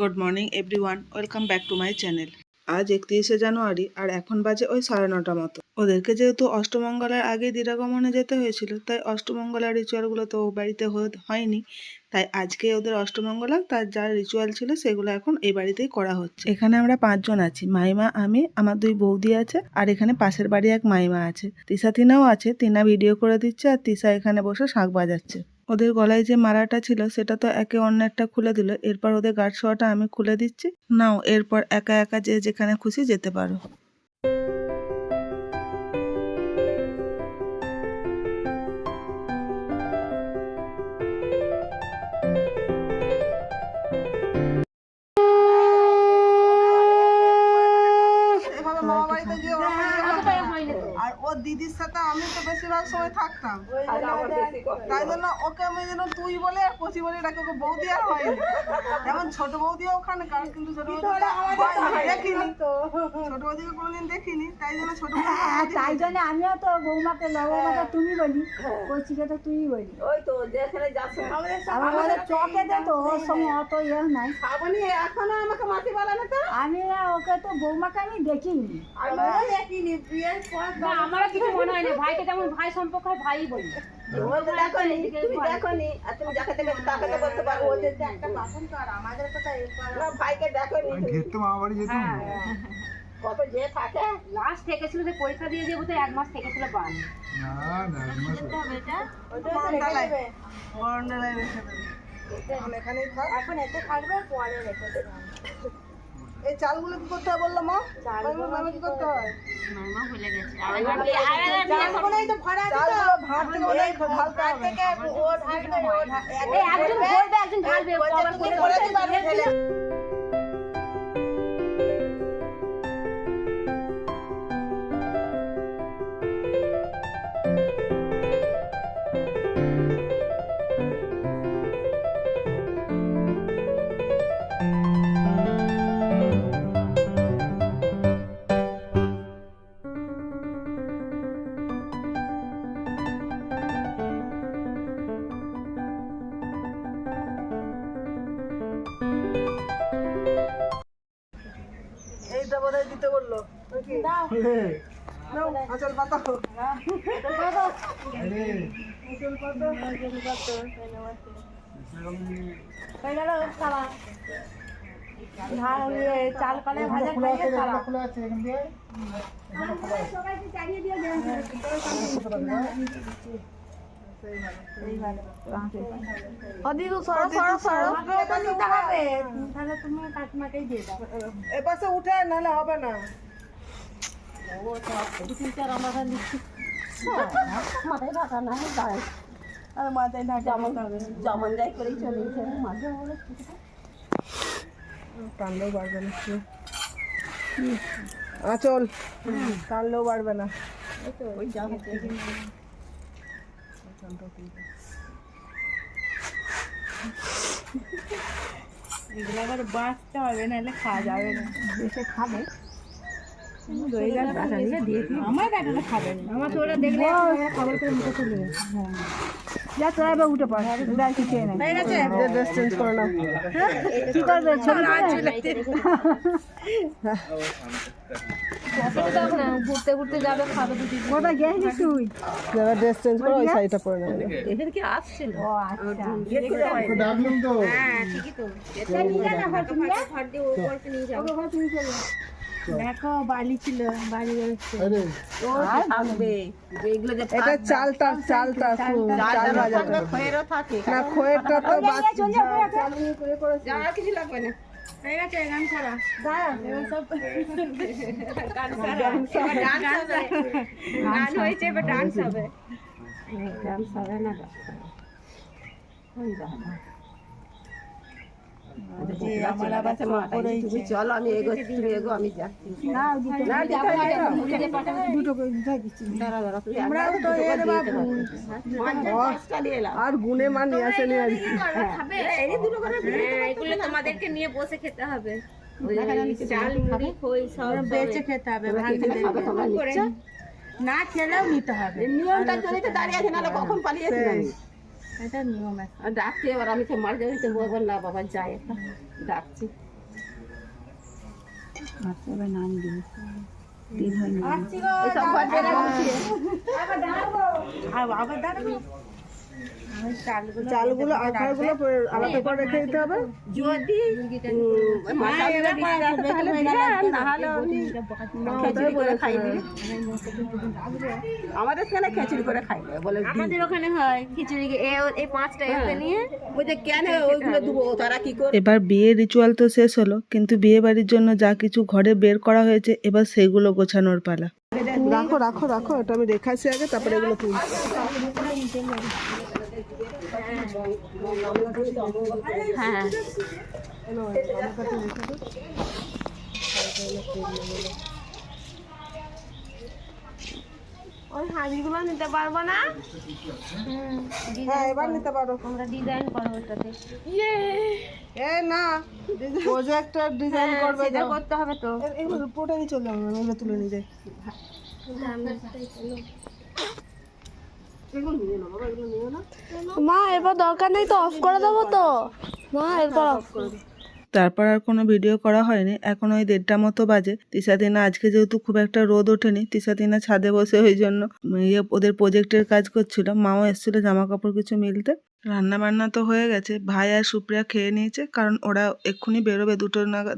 Good morning everyone, welcome back to my channel. আজ 31শে জানুয়ারি আর এখন বাজে ওই 9:30 মতো। ওদেরকে যেহেতু অষ্টমঙ্গলার আগে দিরাগমনে যেতে হয়েছিল, তাই অষ্টমঙ্গলার রিচুয়ালগুলো তো বাড়িতে হয়নি, তাই আজকে ওদের অষ্টমঙ্গলা, তার যা রিচুয়াল ছিল সেগুলো এখন এই বাড়িতেই করা হচ্ছে। এখানে আমরা 5 জন আছি, মাইমা, আমি, আমার 2 বৌদি আছে, আর এখানে পাশের বাড়ি এক মাইমা আছে, তিশা তিনাও আছে। তিনা ভিডিও করে দিচ্ছে আর তিশা এখানে বসে শাঁখ বাজাচ্ছে। ওদের গলায় যে মালাটা ছিল সেটা তো একে অন্যেরটা খুলে দিল, এরপর ওদের গার্ড শোয়াটা আমি খুলে দিচ্ছি। নাও, এরপর একা একা যে যেখানে খুশি যেতে পারো। আর ওর দিদির সাথে আমি তো বেশিরভাগ সময় থাকতাম, তাই জন্য ওকে আমি যেন তুই বলে আর কচি বলে ডাকে, ওকে বৌদি আর হয়নি। যেমন ছোট বৌদি ওখানে, কারণ কিন্তু ছোট বৌদি দেখিনি, ছোট বৌদিকে কোনোদিন দেখিনি, তাই জন্য ছোট তাই জন্য আমিও তো বৌমাকে বৌমাকে তুমি বলি, কচিকে তো তুই বলি। ওই তো যেখানে যাচ্ছে আমাদের চকে দে তো ওর সঙ্গে অত ইয়ে নাই। এখনো আমাকে মাটি বলে না তো, আমি ওকে তো বৌমাকে আমি দেখিনি, দেখিনি বিয়ের পর। আমারও কিছু মনে হয় না, ভাইকে যেমন ভাই সম্পর্ক হয় ভাই বলি। দেখনি আর তুমি যাকে থেকে তাকাতে বলতে পারো, ওদের যে একটা বাসন তো আর আমাদের কথা না, ভাইকে দেখনি ঘেরতে মামা বাড়ি যেতাম। কত যে থাকে। লাস্ট থেকেছিল যে পরীক্ষা দিয়ে যাবো, তো 1 মাস থেকেছিল বান। না না এখানেই থাক। এখন এতে থাকবে পরে রেখে দেবে। এই চালগুলো কি করতে হয় বললো মা? মামা কি করতে হয়? মামা ভুলে গেছে। এখনই তো ভরা চালগুলো ভাত থেকে ওটাই ঢালতে হবে। ও ঢালবে, ও এই একজন বলবে, একজন ঢালবে, আবার করে দিবে ফেলে। এইটা বোধহয় দিতে বললো। দাও নাও, আঁচল পাতাও। হয়ে গেল খাওয়া। চাল কলে ভাজা খাইয়ে খাওয়া। খোলা আছে এখান দিয়ে। সবাইকে চালিয়ে দিয়ে দেন। তাহলে তুমি কাকিমাকেই দিয়ে দাও। এপাশে উঠে, নাহলে হবে না। মাথায় ঢাকা না গায়ে, আর মাথায় ঢাকা যেমন যাই করেই চলে গেছে মাঝে বলে টানলেও বাড়বে না। আঁচল টানলেও বাড়বে না। ওই যা এগুলো আবার বাঁচতে হবে, নাহলে খাওয়া যাবে না। এসে খাবে আমার বেটাটা খাবে না। আমাকে ওরা দেখলে খাবার করে মুখে চলে যাবে। যা তোরা এবার উঠে পড়, ওরা কিছু খেয়ে নেয়। ড্রেস চেঞ্জ করে নাও। কি করবে ছবি ঘুরতে ঘুরতে যাবে, খাবে দুটি। কোথায় গেছিস তুই? এবার ড্রেস চেঞ্জ করে ওই শাড়িটা পরে নেবে। এখানে কি আসছিল? ও আচ্ছা, ডাকলাম তো। হ্যাঁ ঠিকই তো। এটা নিয়ে যা না, ঘরে নিয়ে ঘর দিয়ে উপরকে নিয়ে যাবো। ঘরে তুমি চলে যাও। দেখো বালি ছিল, বালি বেরোচ্ছে। আরে থাকবে যেগুলো যে এটা চালটা চাল ভাজাটা। খয়েরও থাকে না, খোয়েরটা তো নিয়ে চলে যাও, চাল নিয়ে করেছে। আর কিছু লাগবে না। হয়ে গেছে গান ছাড়া। দাঁড়া, এবার সব গান হয়েছে, এবার ডান্স হবে। ডান্স হবে না আমার আবার তুমি চলো, আমি এগোচ্ছি, তুমি এগো, আমি যাচ্ছি। না দিতে না দিতে হবে না। দুটো করে দিতে দিচ্ছি। দাঁড়া দাঁড়া, তুই আমরাও তো এর বাবু। চালিয়ে এলাম। আর গুনে মান নিয়ে আসেনি আর কি। এই দুটো করে এগুলো তোমাদেরকে নিয়ে বসে খেতে হবে। চাল মুড়ি খই সব বেঁচে খেতে হবে, ভাঙতে খাবে তোমরা নিচ্ছ? না খেলেও নিতে হবে। নিয়মটার জন্যই তো দাঁড়িয়ে আছে, নাহলে কখন পালিয়েছি আমি। এটা নিয়ম আছে। আর ডাকছি এবার, আমি তো মার যাবি তো বলবো না বাবা, যাই একটা ডাকছি। এবার নাম দিই দিন হয়নি এসব ঘর বেড়ে গুছিয়ে আবার দাঁড়াবো চালগুলো আখারগুলো আলাদা করে রেখে দিতে হবে। যদি মাথাগুলো বেশি রাখে তাহলে বিরাট, না হলে খিচুড়ি করে খাই দিবি। আমাদের সেখানে খিচুড়ি করে খাই বলে আমাদের ওখানে হয় খিচুড়ি এই 5টা এতে নিয়ে বলছে কেন ওইগুলো দেবো, তারা কি করে এবার বিয়ের রিচুয়াল তো শেষ হলো, কিন্তু বিয়ে বাড়ির জন্য যা কিছু ঘরে বের করা হয়েছে এবার সেগুলো গোছানোর পালা। রাখো রাখো রাখো, এটা আমি দেখাচ্ছি আগে, তারপরে এগুলো তুলছি। হ্যাঁ ওই হাঁড়িগুলো নিতে পারবো না। হ্যাঁ এবার নিতে পারো। আমরা ডিজাইন করবো ওটাতে। এ না, প্রজেক্টর ডিজাইন করবে, সেটা করতে হবে তো। এগুলো পুরোটাই চলে যাবে, এগুলো তুলে নিয়ে যাই। মা এবার দরকার নেই তো, অফ করে দেবো তো মা, এরপর অফ করে দেবো। তারপর আর কোনো ভিডিও করা হয়নি। এখন ওই 1:30 মতো বাজে। তিশাদিনা আজকে যেহেতু খুব একটা রোদ ওঠেনি, তিশাদিনা ছাদে বসে ওই জন্য ওদের প্রজেক্টের কাজ করছিল। মাও এসেছিল জামা কাপড় কিছু মিলতে। রান্না বান্না তো হয়ে গেছে, ভাই আর সুপ্রিয়া খেয়ে নিয়েছে, কারণ ওরা এক্ষুনি বেরোবে,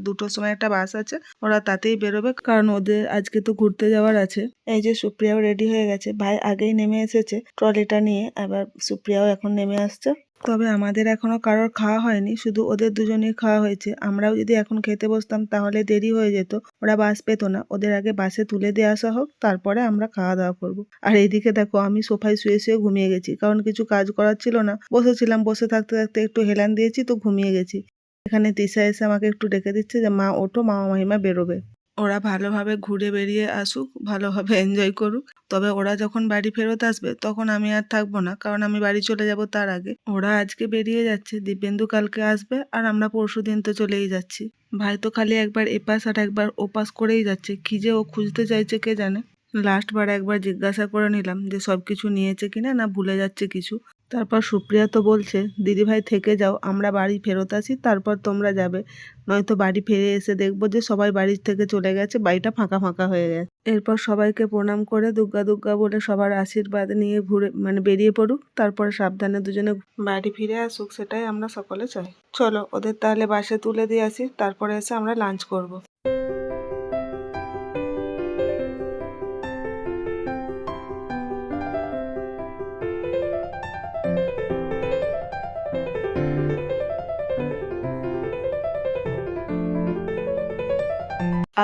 2টোর সময় একটা বাস আছে, ওরা তাতেই বেরোবে, কারণ ওদের আজকে তো ঘুরতে যাওয়ার আছে। এই যে সুপ্রিয়াও রেডি হয়ে গেছে, ভাই আগেই নেমে এসেছে ট্রলিটা নিয়ে, আবার সুপ্রিয়াও এখন নেমে আসছে। তবে আমাদের এখনো কারোর খাওয়া হয়নি, শুধু ওদের দুজনেই খাওয়া হয়েছে। আমরাও যদি এখন খেতে বসতাম তাহলে দেরি হয়ে যেত, ওরা বাস পেতো না। ওদের আগে বাসে তুলে দিয়ে আসা হোক, তারপরে আমরা খাওয়া দাওয়া করব। আর এইদিকে দেখো আমি সোফায় শুয়ে শুয়ে ঘুমিয়ে গেছি, কারণ কিছু কাজ করার ছিল না, বসেছিলাম, বসে থাকতে থাকতে একটু হেলান দিয়েছি তো ঘুমিয়ে গেছি। এখানে তিশা এসে আমাকে একটু ডেকে দিচ্ছে যে মা ওঠো, মামা মাহিমা বেরোবে। ওরা ভালোভাবে ঘুরে বেরিয়ে আসুক, ভালোভাবে এনজয় করুক। তবে ওরা যখন বাড়ি ফেরত আসবে তখন আমি আর থাকবো না, কারণ আমি বাড়ি চলে যাব তার আগে। ওরা আজকে বেরিয়ে যাচ্ছে, দিব্যেন্দু কালকে আসবে, আর আমরা পরশুদিন তো চলেই যাচ্ছি। ভাই তো খালি একবার এপাশ আর একবার ওপাশ করেই যাচ্ছে, কি যে ও খুঁজতে চাইছে কে জানে। লাস্ট বার একবার জিজ্ঞাসা করে নিলাম যে সব কিছু নিয়েছে কিনা, না ভুলে যাচ্ছে কিছু। তারপর সুপ্রিয়া তো বলছে দিদিভাই থেকে যাও, আমরা বাড়ি ফেরত আসি, তারপর তোমরা যাবে, নয়তো বাড়ি ফিরে এসে দেখবো যে সবাই বাড়ির থেকে চলে গেছে, বাড়িটা ফাঁকা ফাঁকা হয়ে গেছে। এরপর সবাইকে প্রণাম করে দুর্গা দুর্গা বলে সবার আশীর্বাদ নিয়ে ঘুরে বেরিয়ে পড়ুক, তারপরে সাবধানে দুজনে বাড়ি ফিরে আসুক, সেটাই আমরা সকলে চাই। চলো ওদের তাহলে বাসে তুলে দিয়ে আসি, তারপরে এসে আমরা লাঞ্চ করব।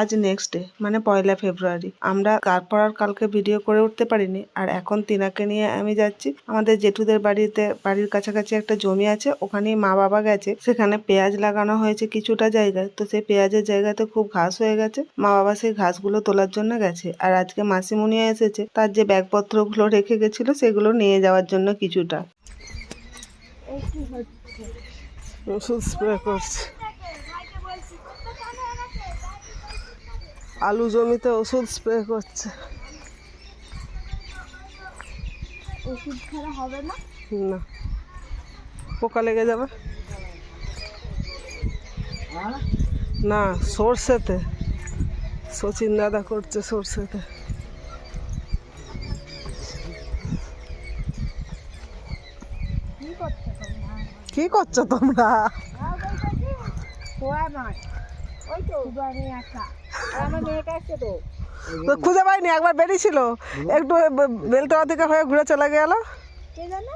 আজ নেক্সট ডে, মানে 1 ফেব্রুয়ারি। আমরা তারপর আর কালকে ভিডিও করে উঠতে পারিনি। আর এখন তিনাকে নিয়ে আমি যাচ্ছি আমাদের জেঠুদের বাড়িতে। বাড়ির কাছাকাছি একটা জমি আছে, ওখানেই মা বাবা গেছে, সেখানে পেঁয়াজ লাগানো হয়েছে কিছুটা জায়গায়। তো সেই পেঁয়াজের জায়গাতে খুব ঘাস হয়ে গেছে, মা বাবা সেই ঘাসগুলো তোলার জন্য গেছে। আর আজকে মাসিমুনিয়া এসেছে, তার যে ব্যাগপত্রগুলো রেখে গেছিল সেগুলো নিয়ে যাওয়ার জন্য কিছুটা। ওষুধ স্প্রে করছে, আলু জমিতে ওষুধ স্প্রে করছে। ওষুধ ছাড়া হবে না, না, পোকা লেগে যাবে। না, সর্ষেতে সচিন দাদা করছে, সর্ষেতে। কি করছো তোমরা? ওই তো আমার মেয়েটা আসছে তো, তো খুঁজে পাইনি, একবার বেরিয়েছিল, একটু বেলতলা থেকে হয়ে ঘুরে চলে গেল। কে জানে?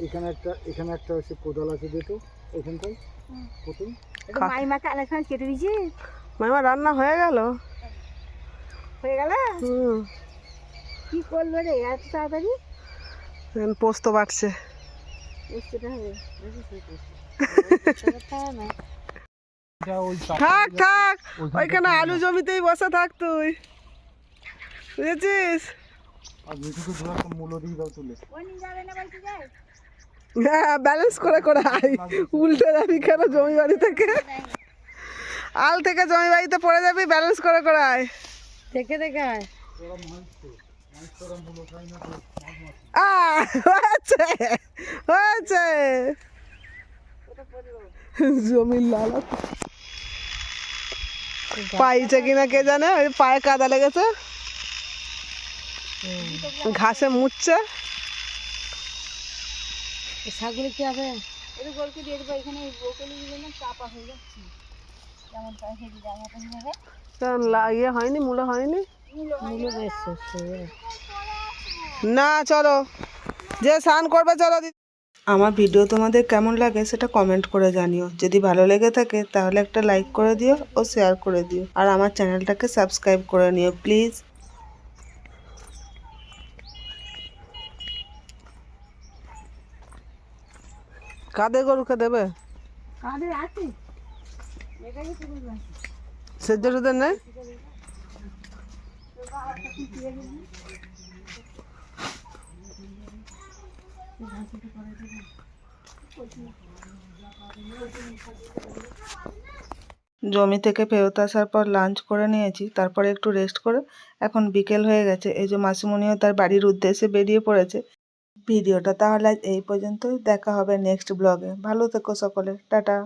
এখানে একটা হচ্ছে কোদাল আছে, যেহেতু এখানটাই প্রথম মাইমাকে আলাদা কেটে দিয়েছি। মাইমা রান্না হয়ে গেল। হয়ে গেল? কি করলো রে এত তাড়াতাড়ি? পোস্ত বাটছে। থাক থাক, ওইখানে আলু জমিতেই বসে থাক তুই, বুঝেছিস? আর মিঠুকে ধরে একটা মূল্য দিয়ে দাও তুলে। হ্যাঁ, ব্যালেন্স করে করে আয়, উল্টে যাবি কেন জমি বাড়ি থেকে? আল থেকে জমি বাড়িতে পড়ে যাবি, ব্যালেন্স করে করে আয়। দেখে দেখে আয়। হয়েছে হয়েছে, জমির লাল। পাইছে কিনা কে জানে, ওই পায়ে কাদা লেগেছে, ঘাসে মুছছে। ছাগলে কি হবে? এটা গোলকে দিয়ে দেবো, এখানে ব্রোকলি দিলে চাপা হয়ে যাচ্ছে, যেমন পায়ে হেঁটে জামা হবে। ইয়ে হয়নি, মূলো হয়নি। মূল্য বেশ না চলো, যে স্নান করবে চলো। আমার ভিডিও তোমাদের কেমন লাগে সেটা কমেন্ট করে জানিও। যদি ভালো লেগে থাকে তাহলে একটা লাইক করে দিও ও শেয়ার করে দিও, আর আমার চ্যানেলটাকে সাবস্ক্রাইব করে নিও প্লিজ। কাদের গরুকে দেবে? কাদের আছে? সেদ্ধ টেদ্ধ নেই? জমি থেকে ফেরত আসার পর লাঞ্চ করে নিয়েছি, তারপরে একটু রেস্ট করে এখন বিকেল হয়ে গেছে। এই যে মাসিমণিও তার বাড়ির উদ্দেশ্যে বেরিয়ে পড়েছে। ভিডিওটা তাহলে আজ এই পর্যন্তই, দেখা হবে নেক্সট ব্লগে। ভালো থেকো সকলে, টাটা।